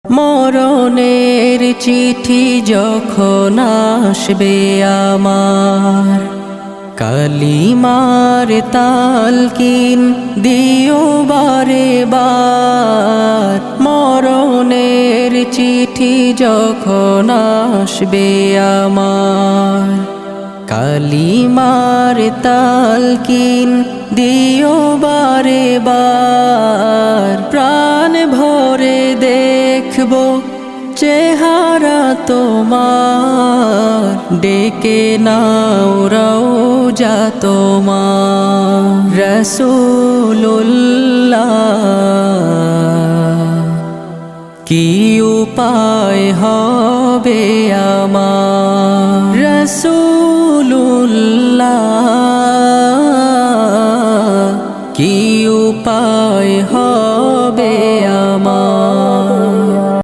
মরণের চিঠি যখন আসবে আমার, কালিমার তালকিন দিও বারে বার। মরণের চিঠি যখন আসবে আমার, কালিমার তালকিন দিও বারে বার। প্রাণ ভরে দেখব চেহারা তোমার, ডেকে নাও রওজা তোমার। রাসূলুল্লাহ কি উপায় হবে আমার, রাসূলুল্লাহ কি উপায় হবে